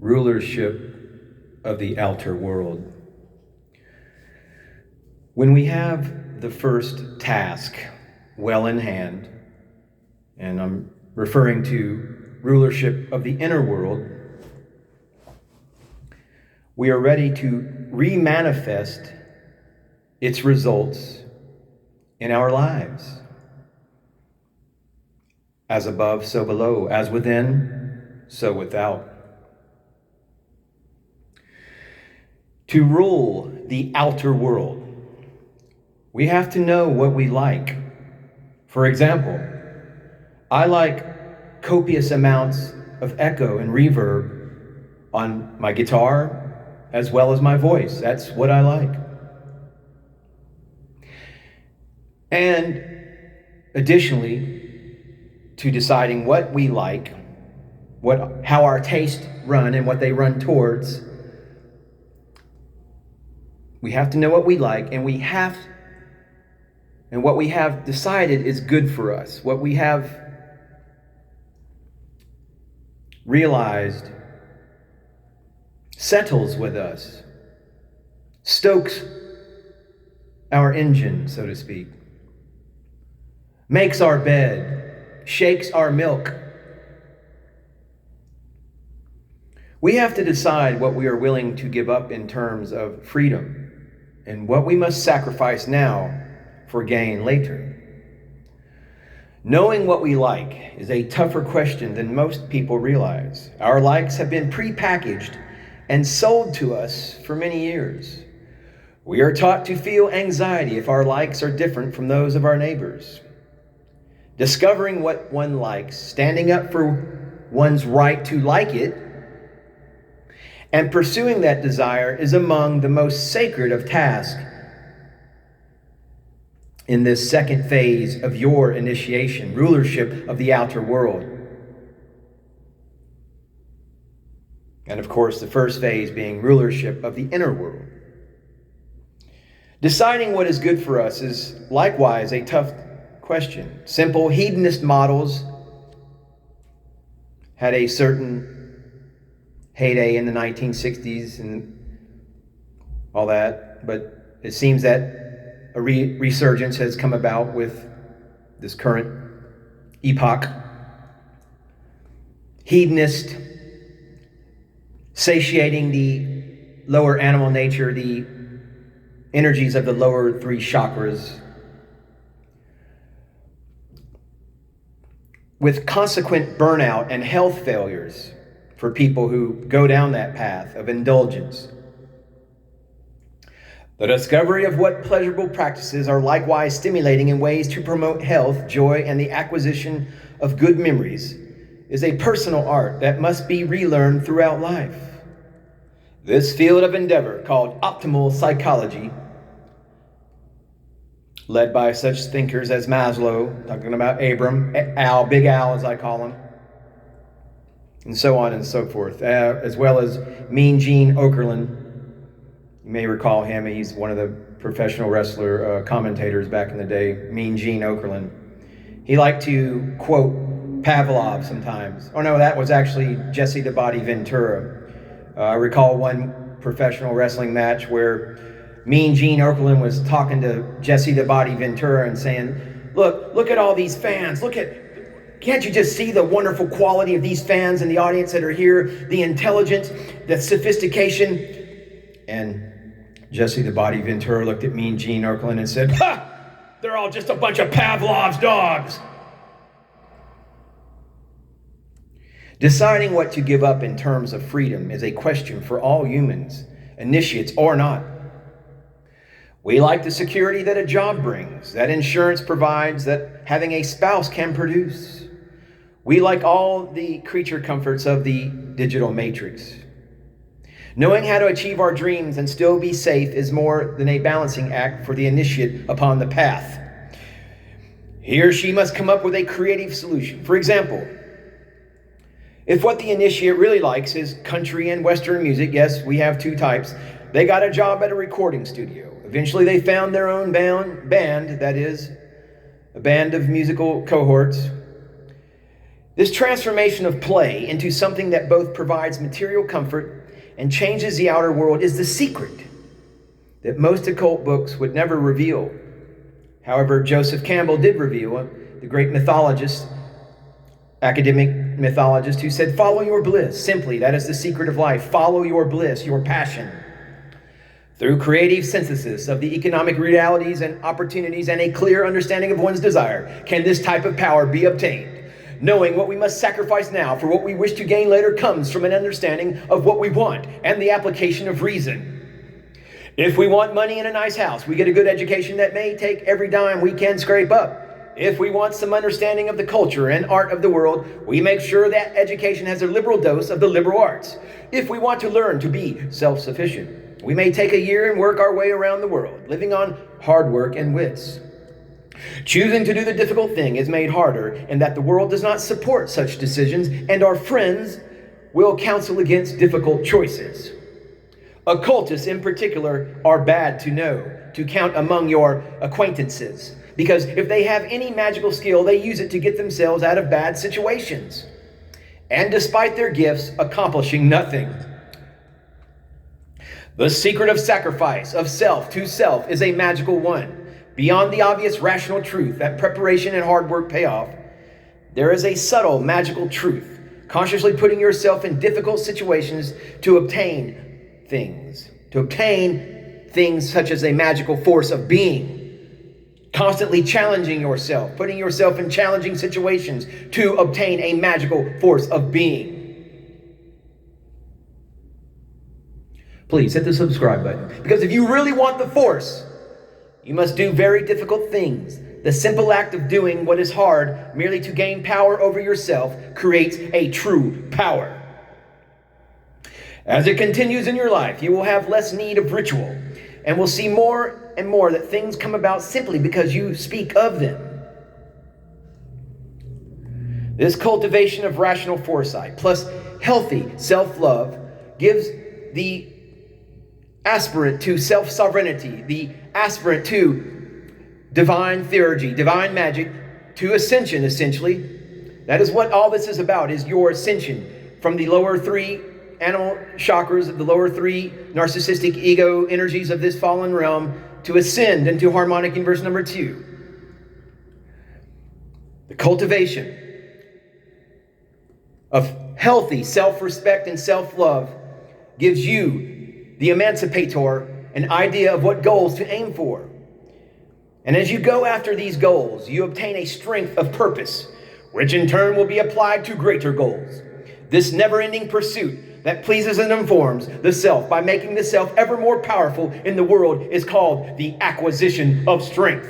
Rulership of the outer world. When we have the first task well in hand, and I'm referring to rulership of the inner world, we are ready to remanifest its results in our lives. As above, so below, as within, so without. To rule the outer world, we have to know what we like. For example, I like copious amounts of echo and reverb on my guitar as well as my voice. That's what I like. And additionally, to deciding what we like, how our tastes run and what they run towards, we have to know what we like, and what we have decided is good for us. What we have realized settles with us, stokes our engine, so to speak, makes our bed, shakes our milk. We have to decide what we are willing to give up in terms of freedom and what we must sacrifice now for gain later. Knowing what we like is a tougher question than most people realize. Our likes have been prepackaged and sold to us for many years. We are taught to feel anxiety if our likes are different from those of our neighbors. Discovering what one likes, standing up for one's right to like it, and pursuing that desire is among the most sacred of tasks in this second phase of your initiation, rulership of the outer world. And of course, the first phase being rulership of the inner world. Deciding what is good for us is likewise a tough question. Simple hedonist models had a certain heyday in the 1960s and all that, but it seems that a resurgence has come about with this current epoch. Hedonist, satiating the lower animal nature, the energies of the lower three chakras, with consequent burnout and health failures for people who go down that path of indulgence. The discovery of what pleasurable practices are likewise stimulating in ways to promote health, joy, and the acquisition of good memories is a personal art that must be relearned throughout life. This field of endeavor, called optimal psychology, led by such thinkers as Maslow, talking about Abram, Al, Big Al as I call him, and so on and so forth, as well as Mean Gene Okerlund. You may recall him. He's one of the professional wrestler commentators back in the day, Mean Gene Okerlund. He liked to quote Pavlov sometimes. Oh no, that was actually Jesse the Body Ventura. I recall one professional wrestling match where Mean Gene Okerlund was talking to Jesse the Body Ventura and saying, look at all these fans. Can't you just see the wonderful quality of these fans in the audience that are here, the intelligence, the sophistication? And Jesse the Body Ventura looked at Mean Gene Okerlund and said, "Ha! They're all just a bunch of Pavlov's dogs." Deciding what to give up in terms of freedom is a question for all humans, initiates or not. We like the security that a job brings, that insurance provides, that having a spouse can produce. We like all the creature comforts of the digital matrix. Knowing how to achieve our dreams and still be safe is more than a balancing act for the initiate upon the path. He or she must come up with a creative solution. For example, if what the initiate really likes is country and Western music, yes, we have two types, they got a job at a recording studio. Eventually they found their own band, that is, a band of musical cohorts. This transformation of play into something that both provides material comfort and changes the outer world is the secret that most occult books would never reveal. However, Joseph Campbell did reveal, the great mythologist, academic mythologist, who said, "Follow your bliss." Simply, that is the secret of life. Follow your bliss, your passion. Through creative synthesis of the economic realities and opportunities and a clear understanding of one's desire, can this type of power be obtained. Knowing what we must sacrifice now for what we wish to gain later comes from an understanding of what we want and the application of reason. If we want money and a nice house, we get a good education that may take every dime we can scrape up. If we want some understanding of the culture and art of the world, we make sure that education has a liberal dose of the liberal arts. If we want to learn to be self-sufficient, we may take a year and work our way around the world, living on hard work and wits. Choosing to do the difficult thing is made harder in that the world does not support such decisions, and our friends will counsel against difficult choices. Occultists in particular are bad to know, to count among your acquaintances, because if they have any magical skill, they use it to get themselves out of bad situations, and despite their gifts, accomplishing nothing. The secret of sacrifice of self to self is a magical one. Beyond the obvious rational truth that preparation and hard work pay off, there is a subtle magical truth, consciously putting yourself in difficult situations to obtain things such as a magical force of being, constantly challenging yourself, putting yourself in challenging situations to obtain a magical force of being. Please hit the subscribe button, because if you really want the force, you must do very difficult things. The simple act of doing what is hard merely to gain power over yourself creates a true power. As it continues in your life, you will have less need of ritual and will see more and more that things come about simply because you speak of them. This cultivation of rational foresight plus healthy self-love gives the aspirant to self-sovereignty, the aspirant to divine theurgy, divine magic, to ascension, essentially. That is what all this is about, is your ascension from the lower three animal chakras, the lower three narcissistic ego energies of this fallen realm, to ascend into harmonic universe number 2. The cultivation of healthy self-respect and self-love gives you, the emancipator, an idea of what goals to aim for. And as you go after these goals, you obtain a strength of purpose, which in turn will be applied to greater goals. This never-ending pursuit that pleases and informs the self by making the self ever more powerful in the world is called the acquisition of strength.